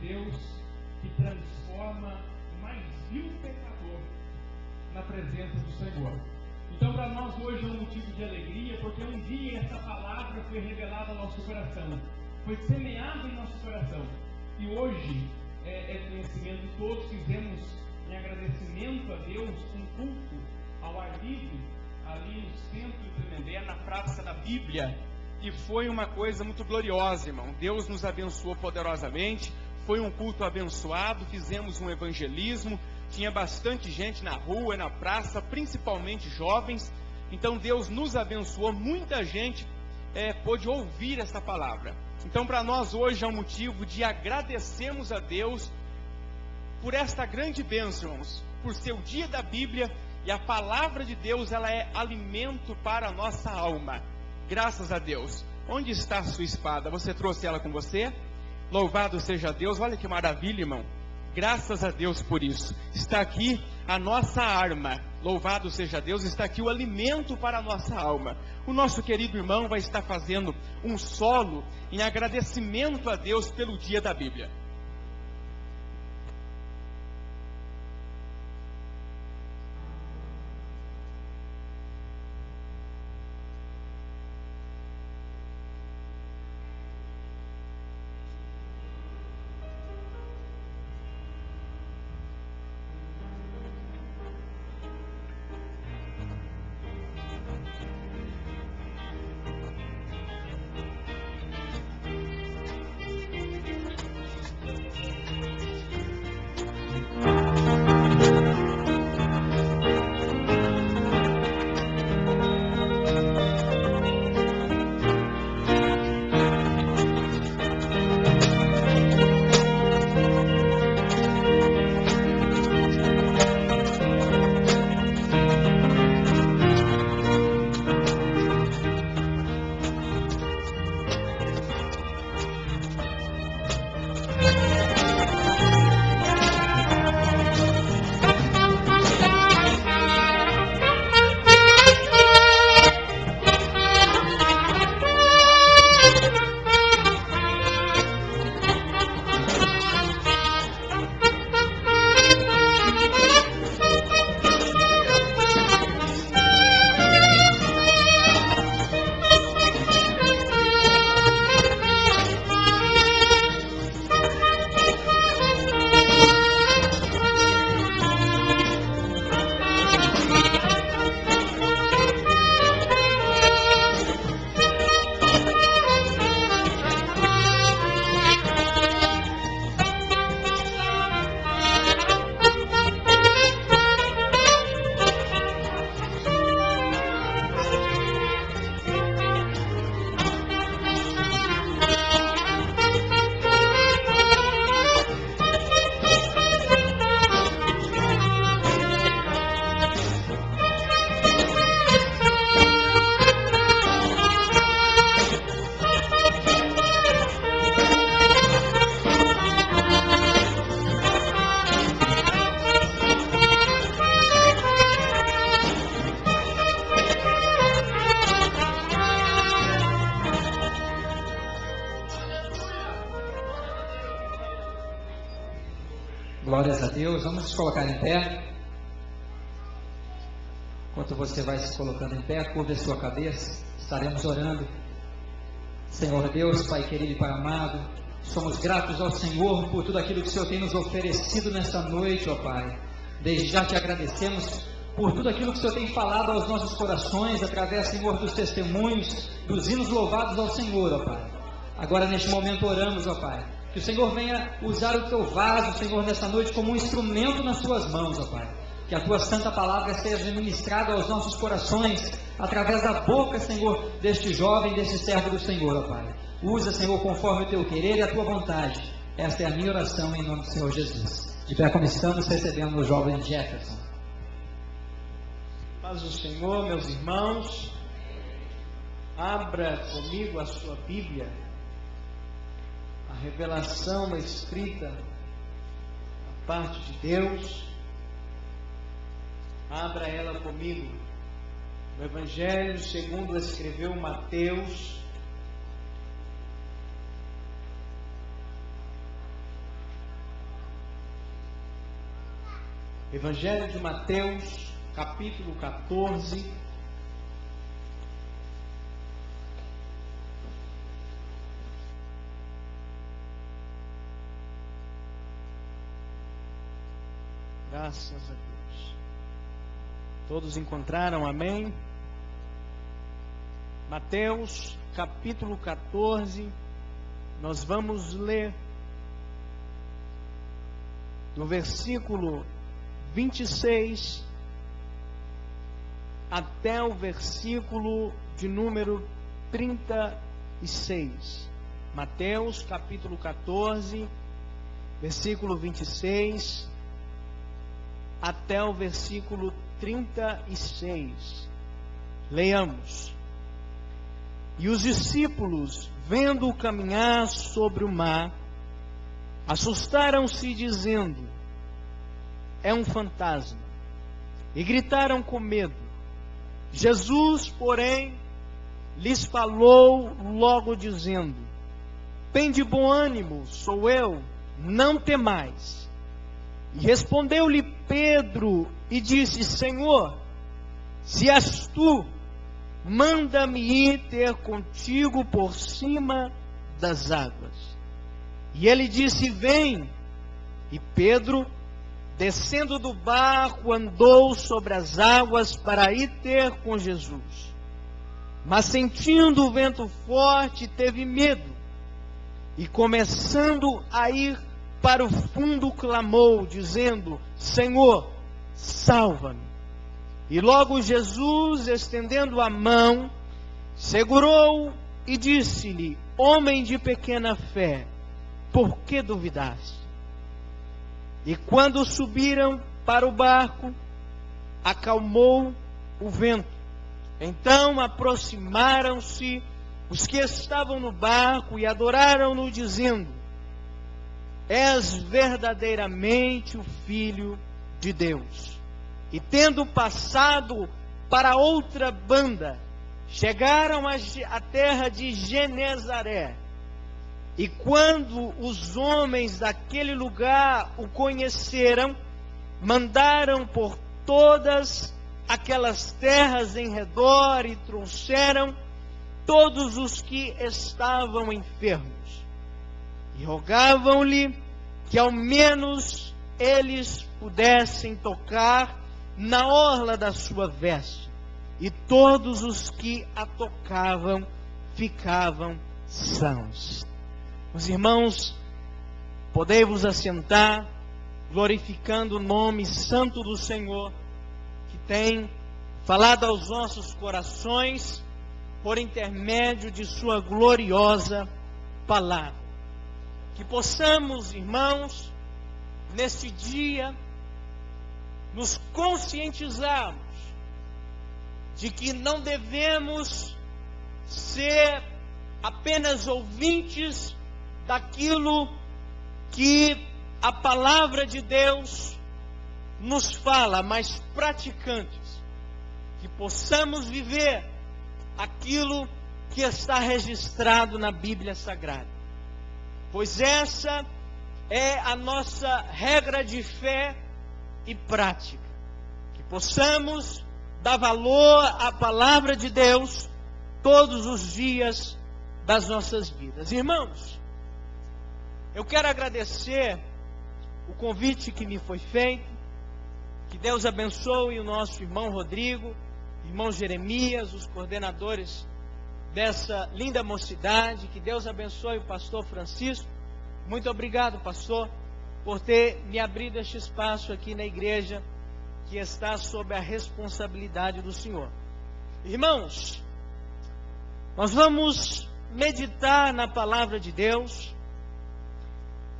Deus que transforma o mais vil pecador na presença do Senhor. Então, para nós hoje é um motivo de alegria, porque um dia essa palavra foi revelada ao nosso coração, foi semeada em nosso coração. E hoje é conhecimento de todos, fizemos em agradecimento a Deus um culto ao ar livre, ali no centro de Tremembé, na Praça da Bíblia, e foi uma coisa muito gloriosa, irmão. Deus nos abençoou poderosamente, foi um culto abençoado, fizemos um evangelismo, tinha bastante gente na rua, na praça, principalmente jovens. Então Deus nos abençoou, muita gente pôde ouvir essa palavra. Então para nós hoje é um motivo de agradecermos a Deus por esta grande bênção, irmãos, por ser o dia da Bíblia, e a palavra de Deus, ela é alimento para a nossa alma. Graças a Deus. Onde está a sua espada? Você trouxe ela com você? Louvado seja Deus. Olha que maravilha, irmão. Graças a Deus por isso. Está aqui a nossa arma. Louvado seja Deus. Está aqui o alimento para a nossa alma. O nosso querido irmão vai estar fazendo um solo em agradecimento a Deus pelo dia da Bíblia. Glórias a Deus. Vamos nos colocar em pé. Enquanto você vai se colocando em pé, curva a sua cabeça. Estaremos orando. Senhor Deus, Pai querido e Pai amado, somos gratos ao Senhor por tudo aquilo que o Senhor tem nos oferecido nesta noite, ó Pai. Desde já te agradecemos por tudo aquilo que o Senhor tem falado aos nossos corações, através, Senhor, dos testemunhos, dos hinos louvados ao Senhor, ó Pai. Agora, neste momento, oramos, ó Pai, que o Senhor venha usar o teu vaso, Senhor, nessa noite como um instrumento nas tuas mãos, ó Pai. Que a tua santa palavra seja ministrada aos nossos corações, através da boca, Senhor, deste jovem, deste servo do Senhor, ó Pai. Usa, Senhor, conforme o teu querer e a tua vontade. Esta é a minha oração em nome do Senhor Jesus. De pé como estamos, recebendo o jovem Jefferson. Paz do Senhor, meus irmãos. Abra comigo a sua Bíblia. A revelação escrita da parte de Deus. Abra ela comigo. O Evangelho segundo escreveu Mateus, Evangelho de Mateus, capítulo 14. Graças a Deus. Todos encontraram, amém? Mateus, capítulo 14. Nós vamos ler do versículo 26 até o versículo de número 36. Mateus, capítulo 14, versículo 26 até o versículo 36. Leiamos. E os discípulos, vendo-o caminhar sobre o mar, assustaram-se, dizendo: é um fantasma, e gritaram com medo. Jesus, porém, lhes falou logo, dizendo: tende bom ânimo, sou eu, não temais. E respondeu-lhe Pedro e disse: Senhor, se és tu, manda-me ir ter contigo por cima das águas. E ele disse: vem. E Pedro, descendo do barco, andou sobre as águas para ir ter com Jesus. Mas sentindo o vento forte, teve medo. E começando a ir para o fundo, clamou, dizendo: Senhor, salva-me. E logo Jesus, estendendo a mão, segurou-o e disse-lhe: homem de pequena fé, por que duvidaste? E quando subiram para o barco, acalmou o vento. Então aproximaram-se os que estavam no barco e adoraram-no, dizendo: és verdadeiramente o Filho de Deus. E tendo passado para outra banda, chegaram à terra de Genezaré. E quando os homens daquele lugar o conheceram, mandaram por todas aquelas terras em redor e trouxeram todos os que estavam enfermos. E rogavam-lhe que ao menos eles pudessem tocar na orla da sua veste. E todos os que a tocavam ficavam sãos. Os irmãos, podei-vos assentar, glorificando o nome santo do Senhor, que tem falado aos nossos corações por intermédio de sua gloriosa palavra. Que possamos, irmãos, neste dia, nos conscientizarmos de que não devemos ser apenas ouvintes daquilo que a palavra de Deus nos fala, mas praticantes, que possamos viver aquilo que está registrado na Bíblia Sagrada, pois essa é a nossa regra de fé e prática, que possamos dar valor à palavra de Deus todos os dias das nossas vidas. Irmãos, eu quero agradecer o convite que me foi feito. Que Deus abençoe o nosso irmão Rodrigo, irmão Jeremias, os coordenadores dessa linda mocidade. Que Deus abençoe o pastor Francisco. Muito obrigado, pastor, por ter me abrido este espaço aqui na igreja que está sob a responsabilidade do Senhor. Irmãos, nós vamos meditar na palavra de Deus.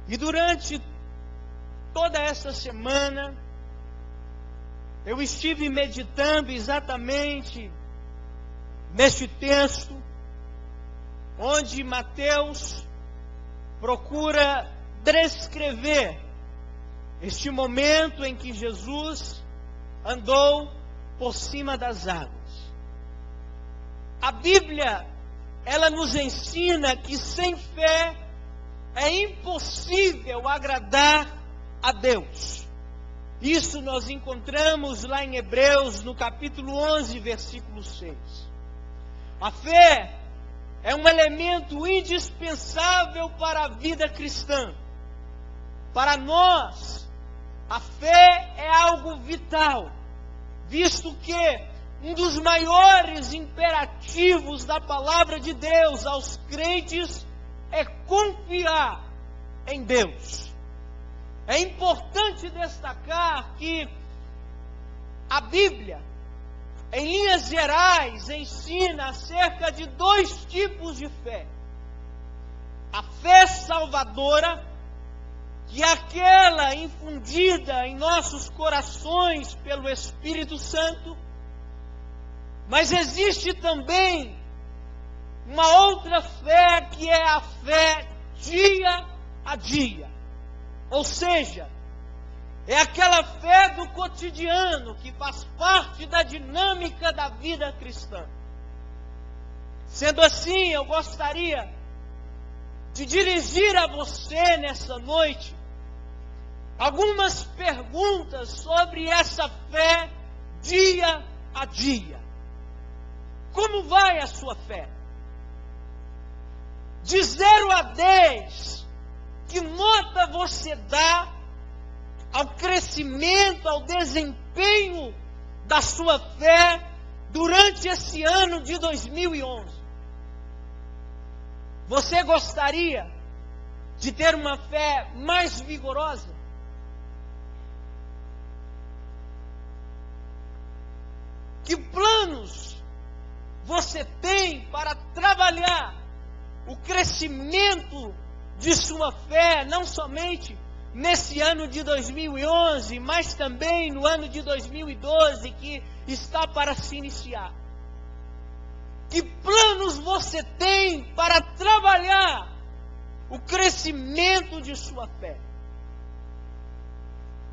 E durante toda esta semana, eu estive meditando exatamente neste texto, onde Mateus procura descrever este momento em que Jesus andou por cima das águas. A Bíblia, ela nos ensina que sem fé é impossível agradar a Deus. Isso nós encontramos lá em Hebreus, no capítulo 11, versículo 6. A fé é um elemento indispensável para a vida cristã. Para nós, a fé é algo vital, visto que um dos maiores imperativos da palavra de Deus aos crentes é confiar em Deus. É importante destacar que a Bíblia, em linhas gerais, ensina acerca de 2 tipos de fé. A fé salvadora, que é aquela infundida em nossos corações pelo Espírito Santo, mas existe também uma outra fé, que é a fé dia a dia. Ou seja, é aquela fé do cotidiano que faz parte da dinâmica da vida cristã. Sendo assim, eu gostaria de dirigir a você nessa noite algumas perguntas sobre essa fé dia a dia. Como vai a sua fé? De 0 a 10, que nota você dá ao crescimento, ao desempenho da sua fé durante esse ano de 2011? Você gostaria de ter uma fé mais vigorosa? Que planos você tem para trabalhar o crescimento de sua fé, não somente nesse ano de 2011, mas também no ano de 2012, que está para se iniciar? Que planos você tem para trabalhar o crescimento de sua fé?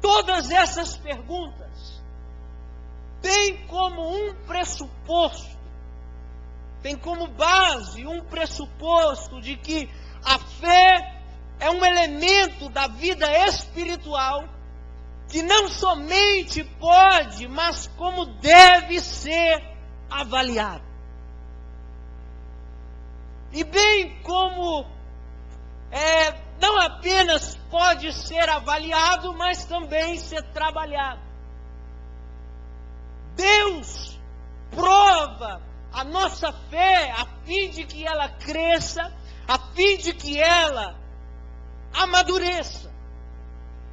Todas essas perguntas têm como um pressuposto, tem como base um pressuposto de que a fé é um elemento da vida espiritual que não somente pode, mas como deve ser avaliado. E bem como não apenas pode ser avaliado, mas também ser trabalhado. Deus prova a nossa fé a fim de que ela cresça, a fim de que ela amadureça.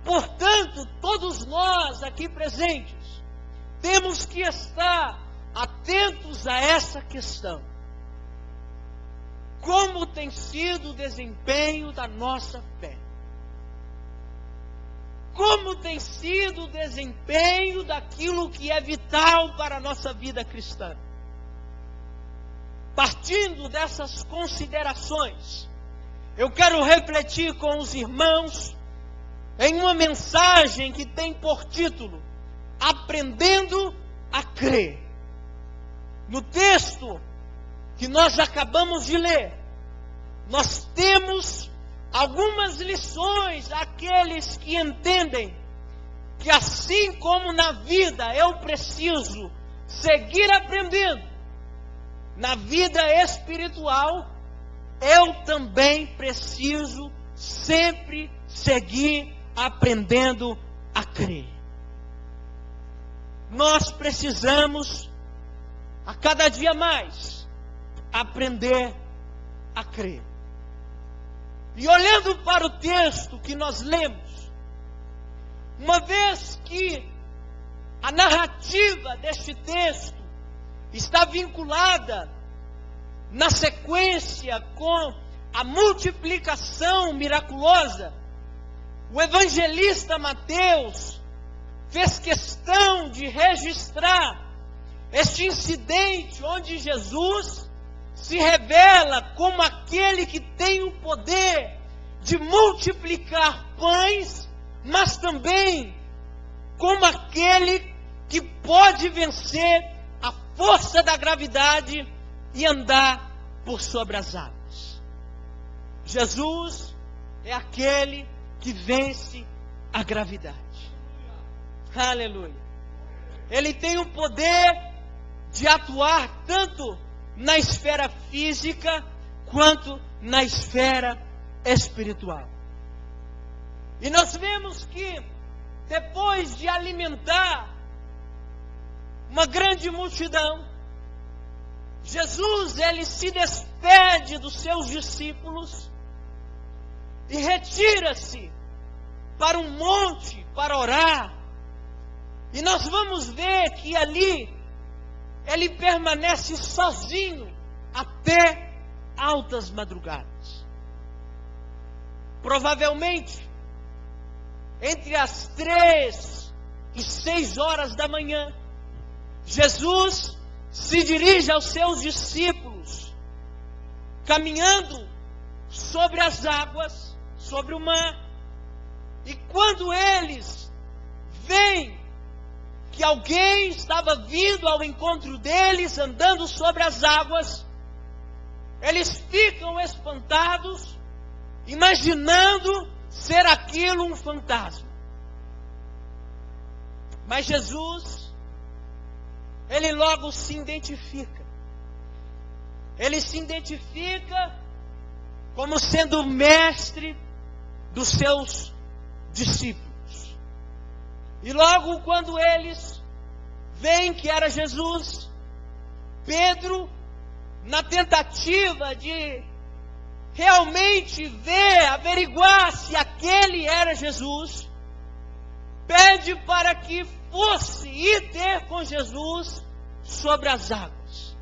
Portanto, todos nós aqui presentes temos que estar atentos a essa questão. Como tem sido o desempenho da nossa fé? Como tem sido o desempenho daquilo que é vital para a nossa vida cristã? Partindo dessas considerações, eu quero refletir com os irmãos em uma mensagem que tem por título Aprendendo a Crer. No texto que nós acabamos de ler, nós temos algumas lições àqueles que entendem que assim como na vida eu preciso seguir aprendendo, na vida espiritual eu também preciso sempre seguir aprendendo a crer. Nós precisamos a cada dia mais aprender a crer. E olhando para o texto que nós lemos, uma vez que a narrativa deste texto está vinculada na sequência com a multiplicação miraculosa, o evangelista Mateus fez questão de registrar este incidente onde Jesus se revela como aquele que tem o poder de multiplicar pães, mas também como aquele que pode vencer a força da gravidade e andar por sobre as águas. Jesus é aquele que vence a gravidade. Aleluia. Ele tem o poder de atuar tanto na esfera física quanto na esfera espiritual. E nós vemos que depois de alimentar uma grande multidão, Jesus, ele se despede dos seus discípulos e retira-se para um monte para orar. E nós vamos ver que ali ele permanece sozinho até altas madrugadas. Provavelmente entre as 3 e 6 horas da manhã, Jesus se dirige aos seus discípulos, caminhando sobre as águas, sobre o mar. E quando eles veem que alguém estava vindo ao encontro deles, andando sobre as águas, eles ficam espantados, imaginando ser aquilo um fantasma. Mas Jesus, ele logo se identifica. Ele se identifica como sendo o mestre dos seus discípulos. E logo quando eles veem que era Jesus, Pedro, na tentativa de realmente ver, averiguar se aquele era Jesus, pede para que fosse ir ter com Jesus sobre as águas.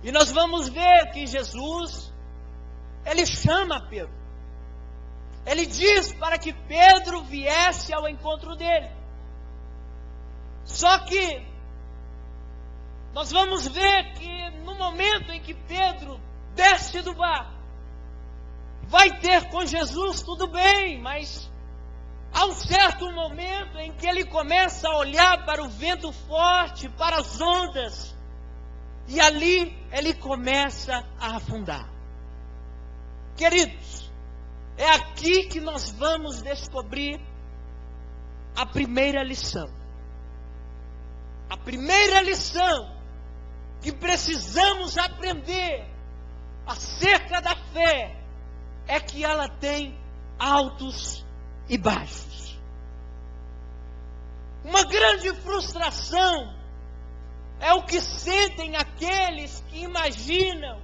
E nós vamos ver que Jesus, ele chama Pedro. Ele diz para que Pedro viesse ao encontro dele. Só que nós vamos ver que no momento em que Pedro desce do barco, vai ter com Jesus, tudo bem, mas há um certo momento em que ele começa a olhar para o vento forte, para as ondas, e ali ele começa a afundar. Queridos, é aqui que nós vamos descobrir a primeira lição. A primeira lição que precisamos aprender acerca da fé é que ela tem altos e baixos. Uma grande frustração é o que sentem aqueles que imaginam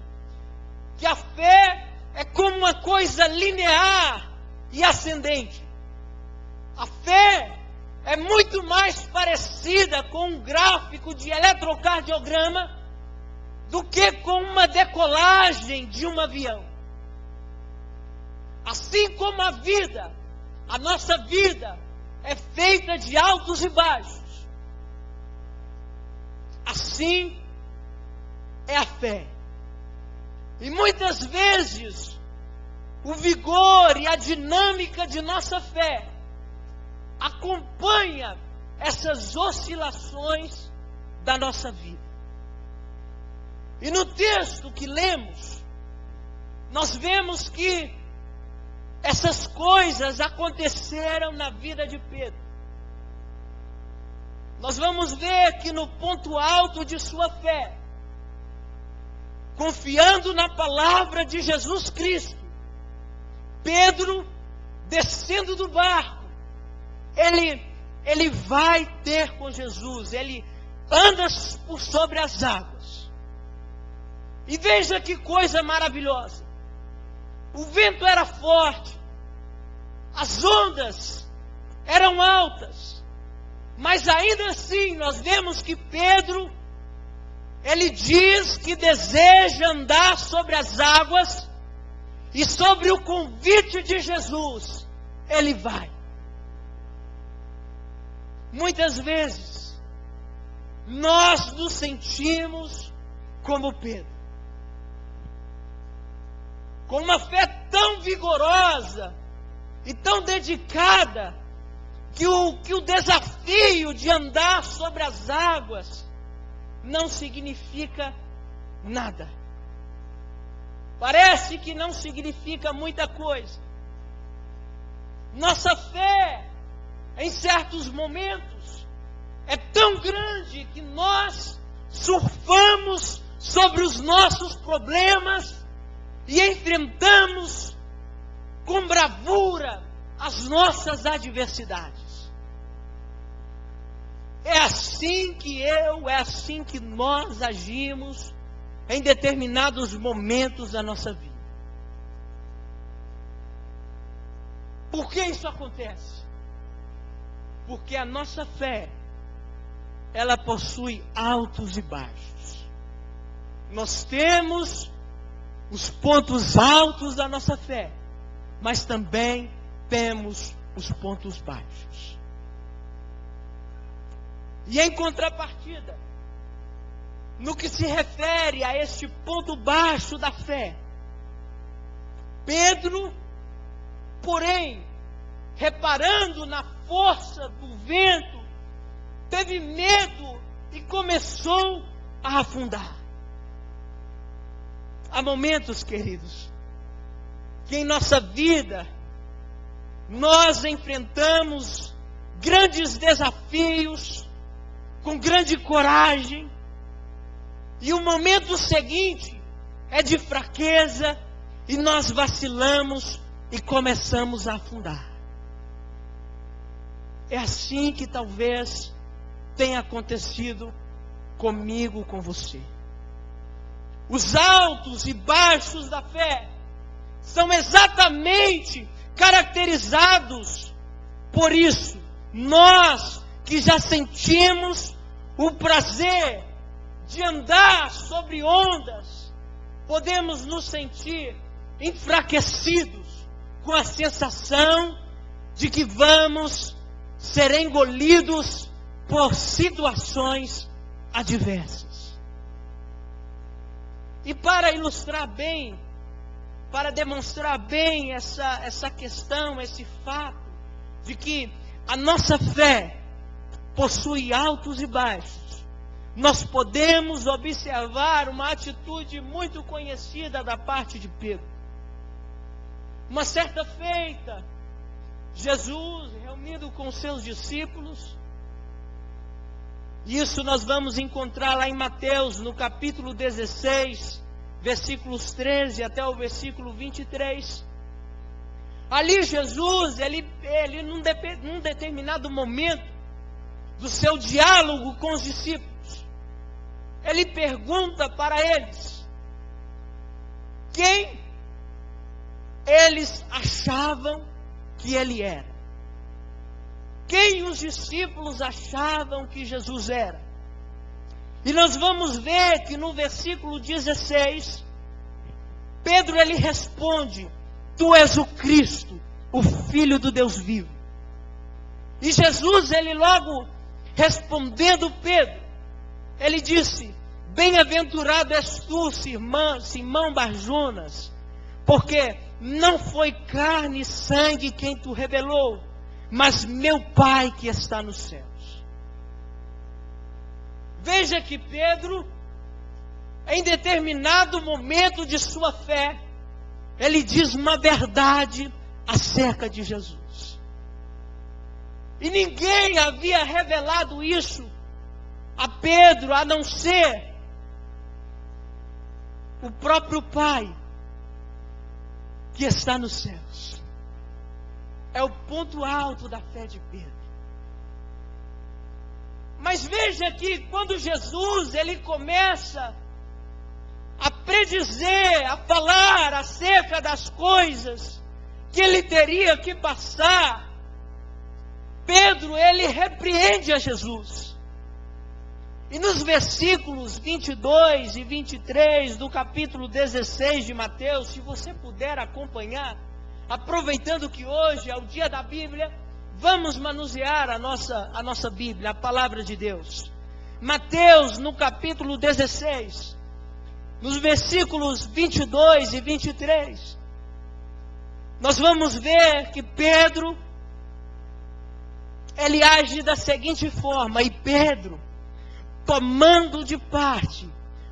que a fé é como uma coisa linear e ascendente. A fé é muito mais parecida com um gráfico de eletrocardiograma do que com uma decolagem de um avião. Assim como a vida, a nossa vida é feita de altos e baixos, assim é a fé. E muitas vezes o vigor e a dinâmica de nossa fé acompanha essas oscilações da nossa vida. E no texto que lemos, nós vemos que essas coisas aconteceram na vida de Pedro. Nós vamos ver que no ponto alto de sua fé, confiando na palavra de Jesus Cristo, Pedro, descendo do barco, ele vai ter com Jesus, ele anda por sobre as águas. E veja que coisa maravilhosa. O vento era forte, as ondas eram altas, mas ainda assim nós vemos que Pedro, ele diz que deseja andar sobre as águas, e sobre o convite de Jesus, ele vai. Muitas vezes, nós nos sentimos como Pedro, com uma fé tão vigorosa e tão dedicada, que o desafio de andar sobre as águas não significa nada. Parece que não significa muita coisa. Nossa fé em certos momentos, é tão grande que nós surfamos sobre os nossos problemas e enfrentamos com bravura as nossas adversidades. É assim que nós agimos em determinados momentos da nossa vida. Por que isso acontece? Porque a nossa fé, ela possui altos e baixos. Nós temos os pontos altos da nossa fé, mas também temos os pontos baixos. E em contrapartida, no que se refere a este ponto baixo da fé, Pedro, porém, reparando na força do vento, teve medo e começou a afundar. Há momentos, queridos, que em nossa vida nós enfrentamos grandes desafios com grande coragem, e o momento seguinte é de fraqueza e nós vacilamos e começamos a afundar. É assim que talvez tenha acontecido comigo, com você. Os altos e baixos da fé são exatamente caracterizados por isso. Nós que já sentimos o prazer de andar sobre ondas, podemos nos sentir enfraquecidos com a sensação de que vamos ser engolidos por situações adversas. E para ilustrar bem, para demonstrar bem essa questão, esse fato de que a nossa fé possui altos e baixos, nós podemos observar uma atitude muito conhecida da parte de Pedro. Uma certa feita, Jesus, reunido com seus discípulos, isso nós vamos encontrar lá em Mateus, no capítulo 16, versículos 13 até o versículo 23. Ali Jesus, ele num determinado momento do seu diálogo com os discípulos, ele pergunta para eles quem eles achavam que ele era. Quem os discípulos achavam que Jesus era? E nós vamos ver que no versículo 16, Pedro ele responde: Tu és o Cristo, o Filho do Deus vivo. E Jesus, ele logo respondendo Pedro, ele disse: Bem-aventurado és tu, Simão Barjonas, porque não foi carne e sangue quem tu revelou, mas meu Pai que está nos céus. Veja que Pedro, em determinado momento de sua fé, ele diz uma verdade acerca de Jesus. E ninguém havia revelado isso a Pedro, a não ser o próprio Pai que está nos céus. É o ponto alto da fé de Pedro. Mas veja que quando Jesus ele começa a predizer, a falar acerca das coisas que ele teria que passar, Pedro ele repreende a Jesus. E nos versículos 22 e 23 do capítulo 16 de Mateus, se você puder acompanhar, aproveitando que hoje é o dia da Bíblia, vamos manusear a nossa Bíblia, a palavra de Deus. Mateus, no capítulo 16, nos versículos 22 e 23, nós vamos ver que Pedro, ele age da seguinte forma, e Pedro, tomando de parte,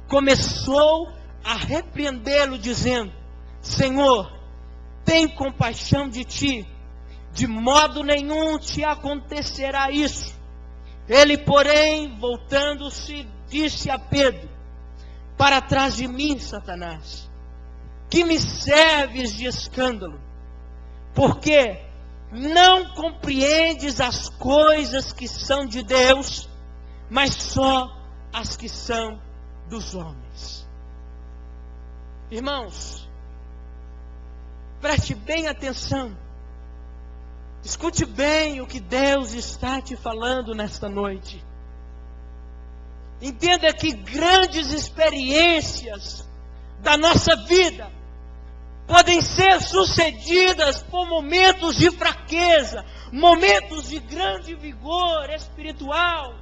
começou a repreendê-lo, dizendo: Senhor, tem compaixão de ti, de modo nenhum te acontecerá isso. Ele, porém, voltando-se, disse a Pedro: para trás de mim, Satanás, que me serves de escândalo, porque não compreendes as coisas que são de Deus, mas só as que são dos homens. Irmãos, preste bem atenção. Escute bem o que Deus está te falando nesta noite. Entenda que grandes experiências da nossa vida podem ser sucedidas por momentos de fraqueza, momentos de grande vigor espiritual.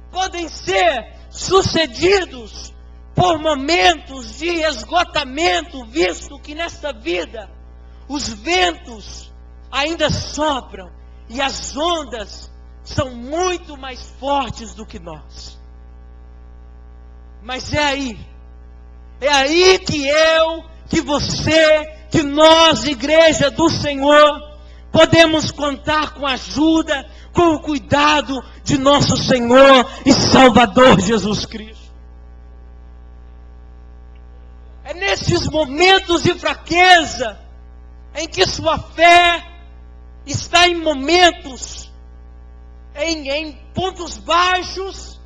Podem ser sucedidos por momentos de esgotamento, visto que nesta vida os ventos ainda sopram e as ondas são muito mais fortes do que nós. Mas é aí que eu, que você, que nós, igreja do Senhor, podemos contar com a ajuda, com o cuidado de nosso Senhor e Salvador Jesus Cristo. É nesses momentos de fraqueza em que sua fé está em momentos, em pontos baixos,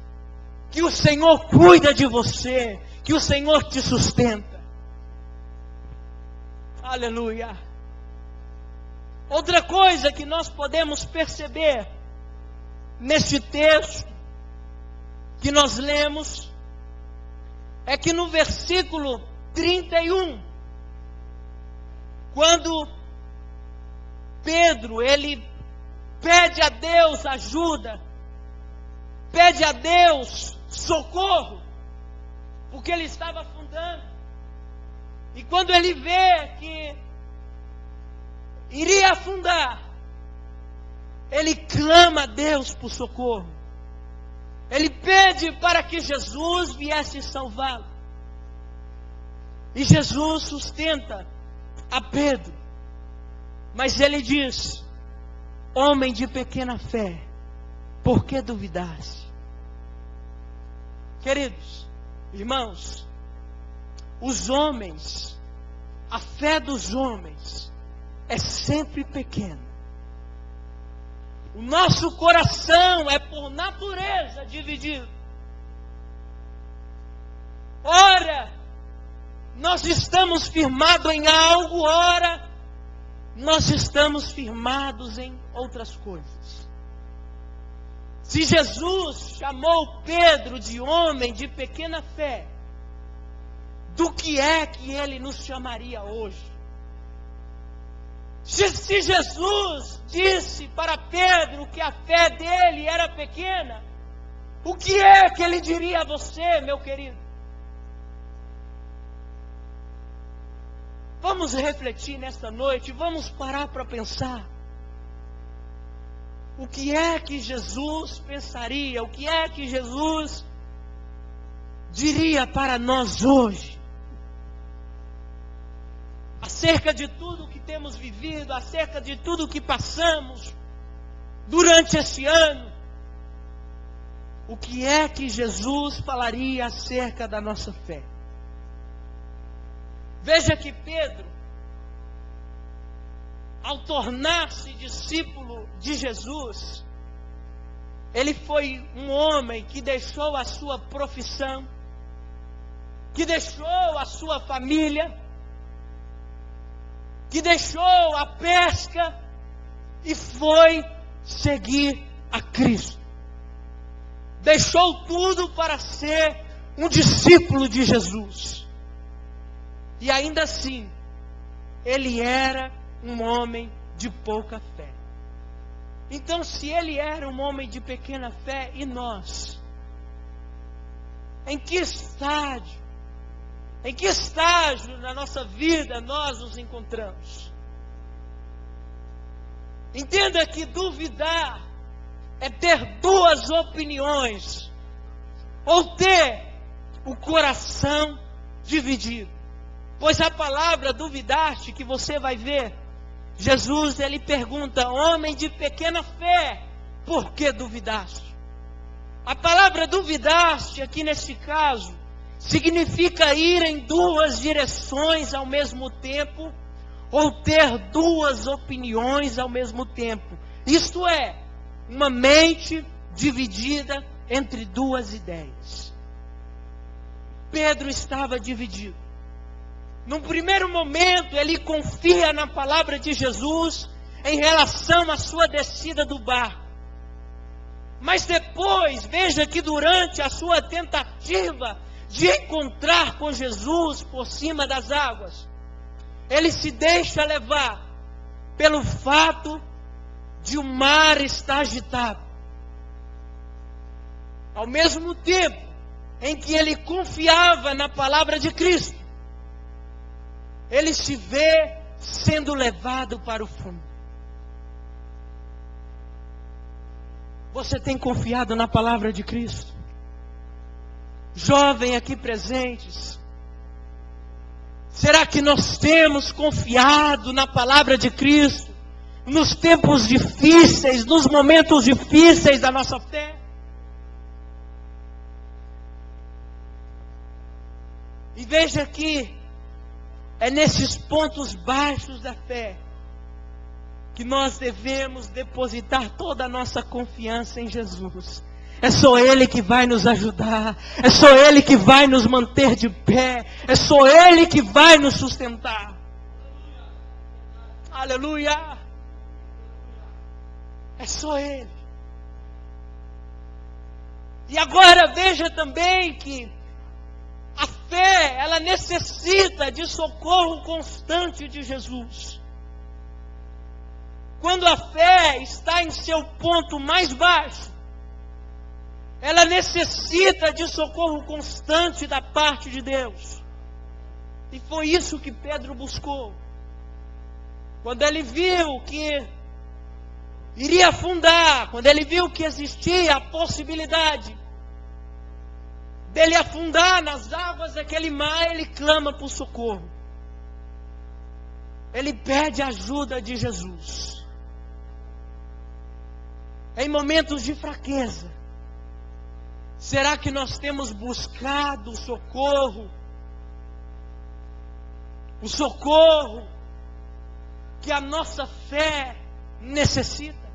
que o Senhor cuida de você, que o Senhor te sustenta. Aleluia. Outra coisa que nós podemos perceber neste texto que nós lemos é que no versículo 31, quando Pedro, ele pede a Deus ajuda, pede a Deus socorro, porque ele estava afundando. E quando ele vê que iria afundar, ele clama a Deus por socorro. Ele pede para que Jesus viesse salvá-lo. E Jesus sustenta a Pedro. Mas ele diz: homem de pequena fé, por que duvidaste? Queridos irmãos, os homens, a fé dos homens é sempre pequena. O nosso coração é por natureza dividido. Ora, nós estamos firmados em algo, ora, nós estamos firmados em outras coisas. Se Jesus chamou Pedro de homem de pequena fé, do que é que ele nos chamaria hoje? Se Jesus disse para Pedro que a fé dele era pequena, o que é que ele diria a você, meu querido? Vamos refletir nesta noite, vamos parar para pensar. O que é que Jesus pensaria? O que é que Jesus diria para nós hoje? Acerca de tudo que temos vivido, acerca de tudo que passamos durante esse ano. O que é que Jesus falaria acerca da nossa fé? Veja que Pedro, ao tornar-se discípulo de Jesus, ele foi um homem que deixou a sua profissão, que deixou a sua família, que deixou a pesca e foi seguir a Cristo. Deixou tudo para ser um discípulo de Jesus. E ainda assim, ele era um homem de pouca fé. Então, se ele era um homem de pequena fé, e nós? Em que estágio na nossa vida nós nos encontramos? Entenda que duvidar é ter duas opiniões, ou ter o coração dividido. Pois a palavra duvidaste, que você vai ver, Jesus, ele pergunta: homem de pequena fé, por que duvidaste? A palavra duvidaste, aqui neste caso, significa ir em duas direções ao mesmo tempo, ou ter duas opiniões ao mesmo tempo. Isto é, uma mente dividida entre duas ideias. Pedro estava dividido. Num primeiro momento, ele confia na palavra de Jesus em relação à sua descida do barco. Mas depois, veja que durante a sua tentativa de encontrar com Jesus por cima das águas, ele se deixa levar pelo fato de o mar estar agitado. Ao mesmo tempo em que ele confiava na palavra de Cristo, ele se vê sendo levado para o fundo. Você tem confiado na palavra de Cristo? Jovem aqui presentes, será que nós temos confiado na palavra de Cristo nos tempos difíceis, nos momentos difíceis da nossa fé? E veja que é nesses pontos baixos da fé que nós devemos depositar toda a nossa confiança em Jesus. É só Ele que vai nos ajudar, é só Ele que vai nos manter de pé, é só Ele que vai nos sustentar. Aleluia! É só Ele. E agora veja também que a fé, ela necessita de socorro constante de Jesus. Quando a fé está em seu ponto mais baixo, ela necessita de socorro constante da parte de Deus. E foi isso que Pedro buscou. Quando ele viu que iria afundar, quando ele viu que existia a possibilidade dele afundar nas águas daquele mar, ele clama por socorro. Ele pede a ajuda de Jesus. Em momentos de fraqueza, será que nós temos buscado o socorro que a nossa fé necessita?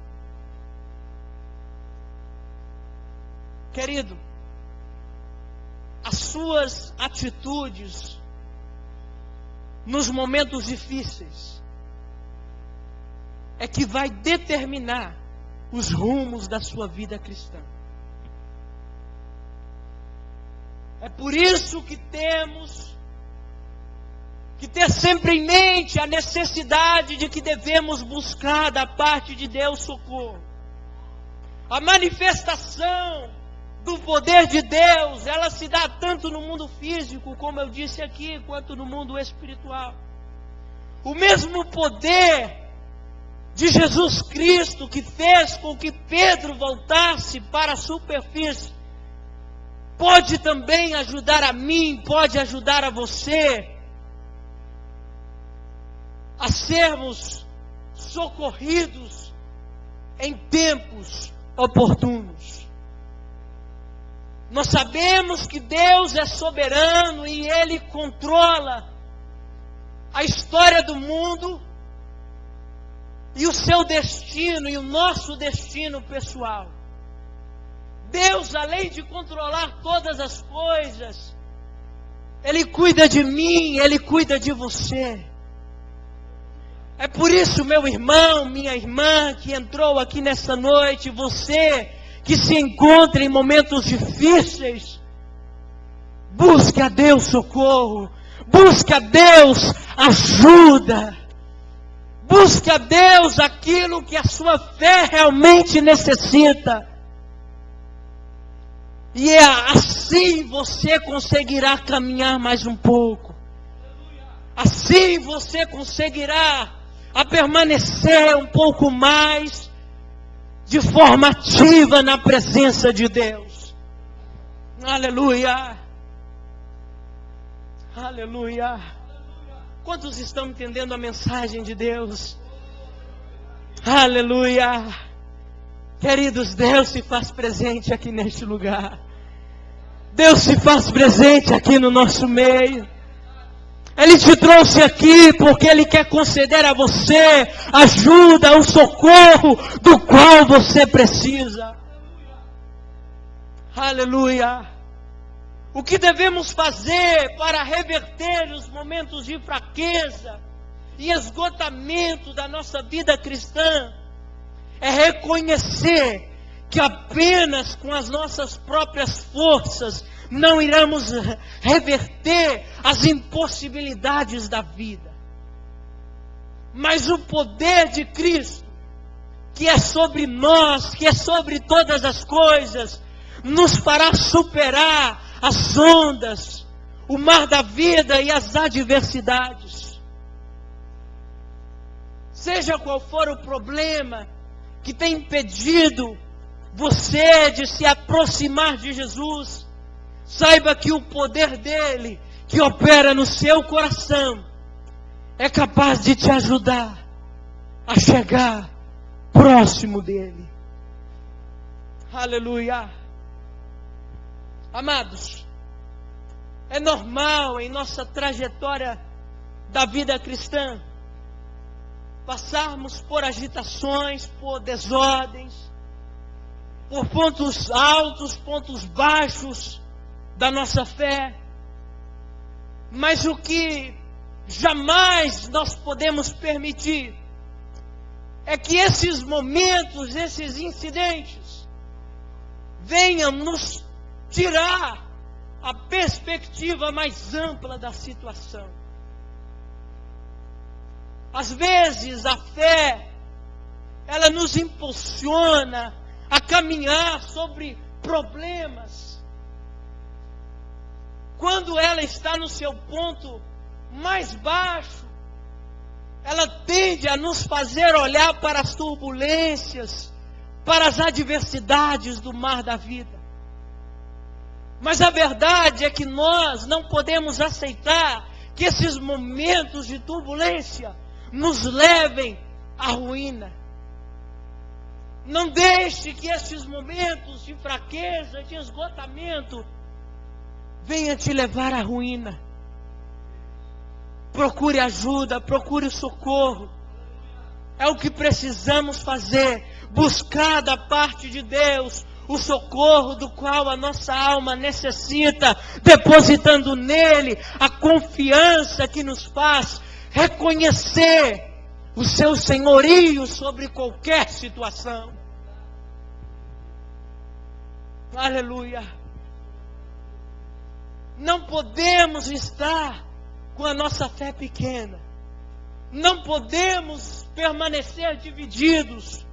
Querido, as suas atitudes nos momentos difíceis é que vai determinar os rumos da sua vida cristã. É por isso que temos que ter sempre em mente a necessidade de que devemos buscar da parte de Deus socorro. A manifestação do poder de Deus, ela se dá tanto no mundo físico, como eu disse aqui, quanto no mundo espiritual. O mesmo poder de Jesus Cristo que fez com que Pedro voltasse para a superfície, pode também ajudar a mim, pode ajudar a você a sermos socorridos em tempos oportunos. Nós sabemos que Deus é soberano e Ele controla a história do mundo e o seu destino e o nosso destino pessoal. Deus, além de controlar todas as coisas, Ele cuida de mim, Ele cuida de você. É por isso, meu irmão, minha irmã, que entrou aqui nessa noite, você que se encontra em momentos difíceis, busque a Deus socorro, busque a Deus ajuda, busque a Deus aquilo que a sua fé realmente necessita. E assim você conseguirá caminhar mais um pouco. Assim você conseguirá a permanecer um pouco mais de forma ativa na presença de Deus. Aleluia. Aleluia. Quantos estão entendendo a mensagem de Deus? Aleluia! Queridos, Deus se faz presente aqui neste lugar. Deus se faz presente aqui no nosso meio. Ele te trouxe aqui porque Ele quer conceder a você ajuda, o socorro do qual você precisa. Aleluia! O que devemos fazer para reverter os momentos de fraqueza e esgotamento da nossa vida cristã é reconhecer que apenas com as nossas próprias forças não iremos reverter as impossibilidades da vida. Mas o poder de Cristo, que é sobre nós, que é sobre todas as coisas, nos fará superar as ondas, o mar da vida e as adversidades. Seja qual for o problema que tem impedido você de se aproximar de Jesus, saiba que o poder dele, que opera no seu coração, é capaz de te ajudar a chegar próximo dele. Aleluia! Amados, é normal em nossa trajetória da vida cristã passarmos por agitações, por desordens, por pontos altos, pontos baixos da nossa fé. Mas o que jamais nós podemos permitir é que esses momentos, esses incidentes, venham nos tirar a perspectiva mais ampla da situação. Às vezes a fé, ela nos impulsiona a caminhar sobre problemas. Quando ela está no seu ponto mais baixo, ela tende a nos fazer olhar para as turbulências, para as adversidades do mar da vida. Mas a verdade é que nós não podemos aceitar que esses momentos de turbulência nos levem à ruína. Não deixe que esses momentos de fraqueza, de esgotamento, venham te levar à ruína. Procure ajuda, procure socorro. É o que precisamos fazer. Buscar da parte de Deus o socorro do qual a nossa alma necessita, depositando nele a confiança que nos faz reconhecer o seu senhorio sobre qualquer situação. Aleluia! Não podemos estar com a nossa fé pequena. Não podemos permanecer divididos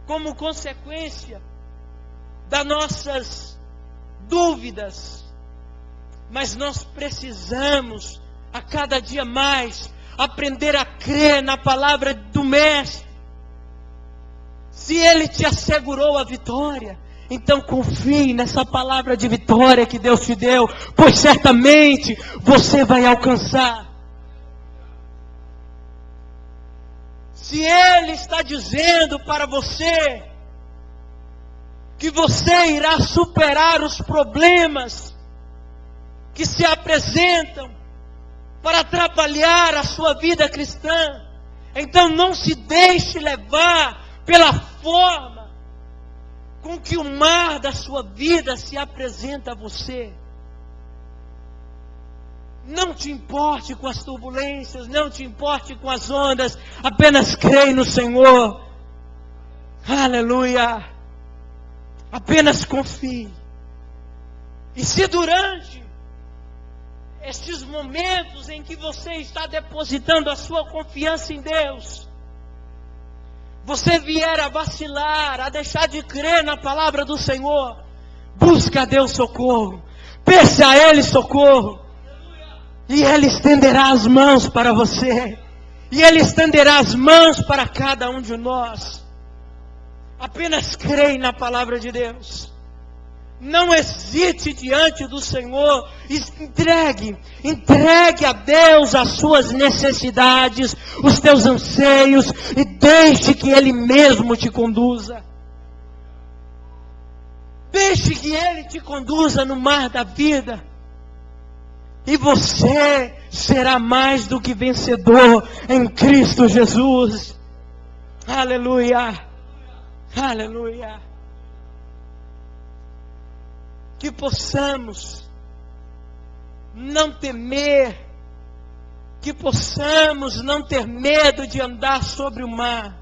como consequência das nossas dúvidas. Mas nós precisamos a cada dia mais aprender a crer na palavra do Mestre. Se Ele te assegurou a vitória, então confie nessa palavra de vitória que Deus te deu, pois certamente você vai alcançar. Se Ele está dizendo para você que você irá superar os problemas que se apresentam para atrapalhar a sua vida cristã, então não se deixe levar pela forma com que o mar da sua vida se apresenta a você. Não te importe com as turbulências, não te importe com as ondas, apenas creia no Senhor. Aleluia! Apenas confie. E se durante estes momentos em que você está depositando a sua confiança em Deus, você vier a vacilar, a deixar de crer na palavra do Senhor, busca a Deus socorro, peça a Ele socorro, e Ele estenderá as mãos para você, e Ele estenderá as mãos para cada um de nós. Apenas creia na palavra de Deus. Não hesite diante do Senhor. Entregue a Deus as suas necessidades, os teus anseios, e deixe que Ele mesmo te conduza. Deixe que Ele te conduza no mar da vida. E você será mais do que vencedor em Cristo Jesus. Aleluia. Aleluia. Que possamos não temer, que possamos não ter medo de andar sobre o mar,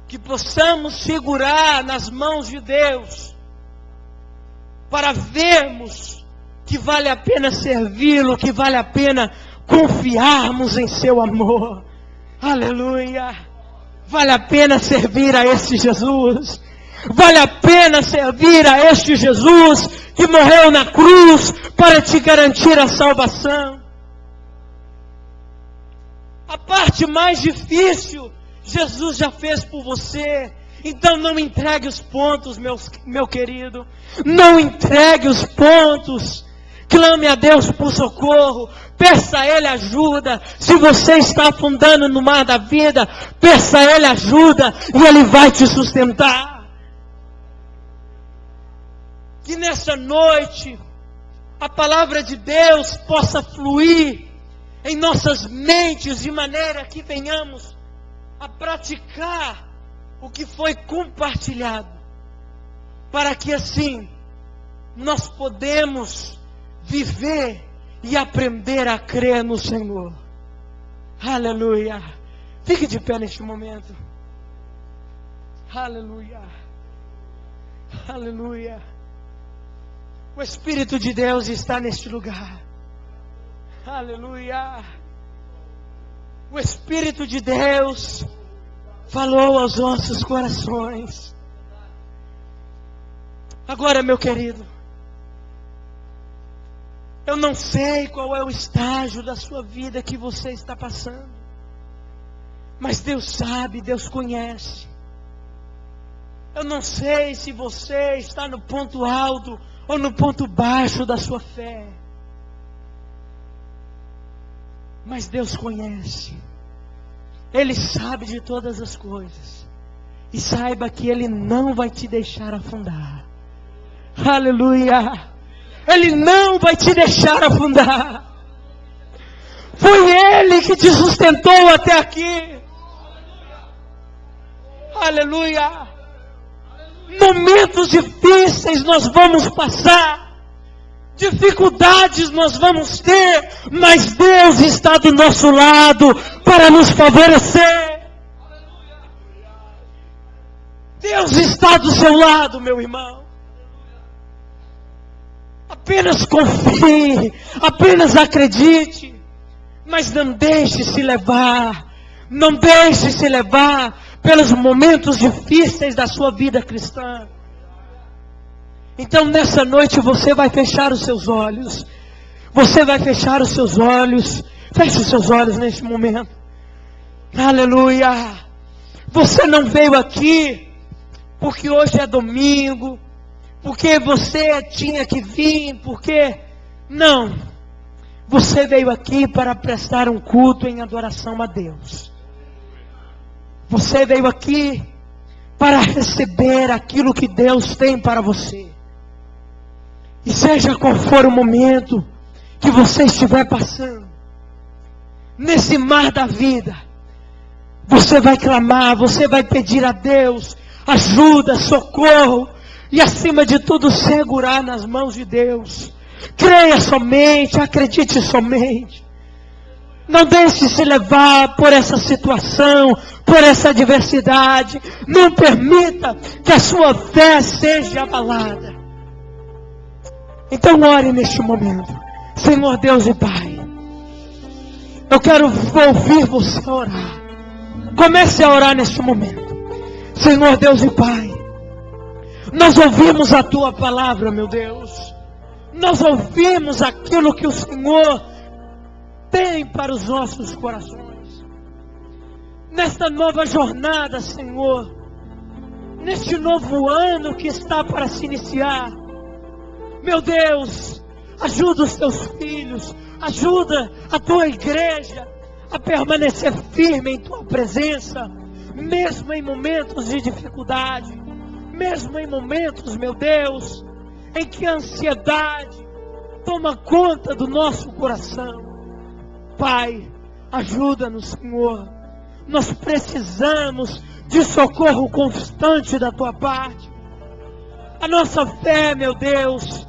que possamos segurar nas mãos de Deus, para vermos que vale a pena servi-lo, que vale a pena confiarmos em seu amor. Aleluia! Vale a pena servir a esse Jesus. Vale a pena servir a este Jesus que morreu na cruz para te garantir a salvação. A parte mais difícil, Jesus já fez por você. Então não entregue os pontos, meu querido. Não entregue os pontos. Clame a Deus por socorro. Peça a Ele ajuda. Se você está afundando no mar da vida, peça a Ele ajuda e Ele vai te sustentar. Que nessa noite a palavra de Deus possa fluir em nossas mentes de maneira que venhamos a praticar o que foi compartilhado, para que assim nós podemos viver e aprender a crer no Senhor. Aleluia. Fique de pé neste momento. Aleluia. Aleluia. O Espírito de Deus está neste lugar. Aleluia. O Espírito de Deus falou aos nossos corações. Agora, meu querido, eu não sei qual é o estágio da sua vida que você está passando, mas Deus sabe, Deus conhece. Eu não sei se você está no ponto alto ou no ponto baixo da sua fé, mas Deus conhece. Ele sabe de todas as coisas. E saiba que Ele não vai te deixar afundar. Aleluia. Ele não vai te deixar afundar. Foi Ele que te sustentou até aqui. Aleluia. Momentos difíceis nós vamos passar, dificuldades nós vamos ter, mas Deus está do nosso lado para nos favorecer. Deus está do seu lado, meu irmão. Apenas confie, apenas acredite, mas não deixe se levar, não deixe se levar pelos momentos difíceis da sua vida cristã. Então nessa noite você vai fechar os seus olhos. Você vai fechar os seus olhos. Feche os seus olhos neste momento. Aleluia. Você não veio aqui porque hoje é domingo, porque você tinha que vir, porque... Não. Você veio aqui para prestar um culto em adoração a Deus. Você veio aqui para receber aquilo que Deus tem para você. E seja qual for o momento que você estiver passando, nesse mar da vida, você vai clamar, você vai pedir a Deus ajuda, socorro, e acima de tudo segurar nas mãos de Deus. Creia somente, acredite somente. Não deixe se levar por essa situação, por essa adversidade. Não permita que a sua fé seja abalada. Então ore neste momento. Senhor Deus e Pai, eu quero ouvir você orar. Comece a orar neste momento. Senhor Deus e Pai, nós ouvimos a Tua palavra, meu Deus. Nós ouvimos aquilo que o Senhor tem para os nossos corações. Nesta nova jornada, Senhor, neste novo ano que está para se iniciar. Meu Deus, ajuda os teus filhos, ajuda a tua igreja a permanecer firme em tua presença, mesmo em momentos de dificuldade, mesmo em momentos, meu Deus, em que a ansiedade toma conta do nosso coração. Pai, ajuda-nos, Senhor. Nós precisamos de socorro constante da tua parte. A nossa fé, meu Deus,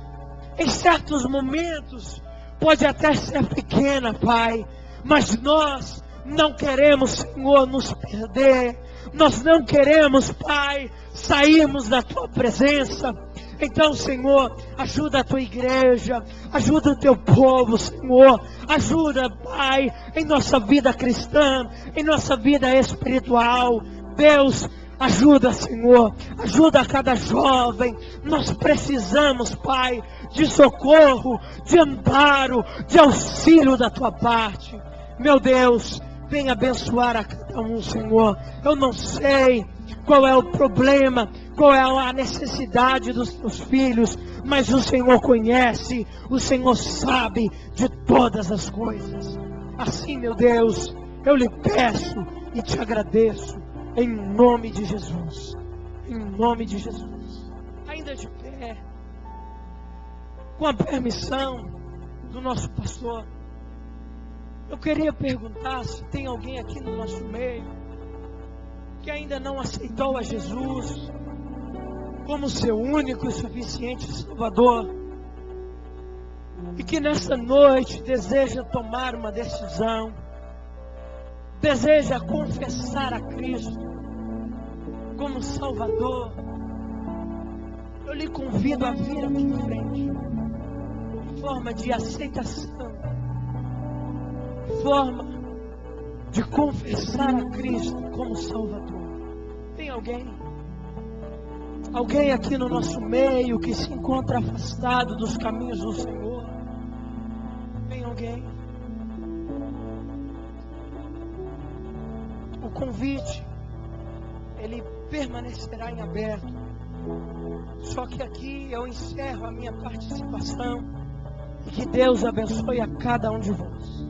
em certos momentos pode até ser pequena, Pai, mas nós não queremos, Senhor, nos perder. Nós não queremos, Pai, sairmos da tua presença. Então, Senhor, ajuda a tua igreja, ajuda o teu povo, Senhor. Ajuda, Pai, em nossa vida cristã, em nossa vida espiritual. Deus, ajuda, Senhor, ajuda a cada jovem. Nós precisamos, Pai, de socorro, de amparo, de auxílio da tua parte. Meu Deus, vem abençoar a cada um, Senhor. Eu não sei qual é o problema, qual é a necessidade dos teus filhos, mas o Senhor conhece, o Senhor sabe de todas as coisas. Assim, meu Deus, eu lhe peço e te agradeço, em nome de Jesus. Em nome de Jesus. Ainda de pé, com a permissão do nosso pastor, eu queria perguntar se tem alguém aqui no nosso meio que ainda não aceitou a Jesus como seu único e suficiente Salvador, e que nessa noite deseja tomar uma decisão, deseja confessar a Cristo como Salvador. Eu lhe convido a vir aqui em frente, em forma de aceitação, forma de confessar a Cristo como Salvador. Tem alguém? Alguém aqui no nosso meio que se encontra afastado dos caminhos do Senhor? Tem alguém? O convite, ele permanecerá em aberto. Só que aqui eu encerro a minha participação. E que Deus abençoe a cada um de vós.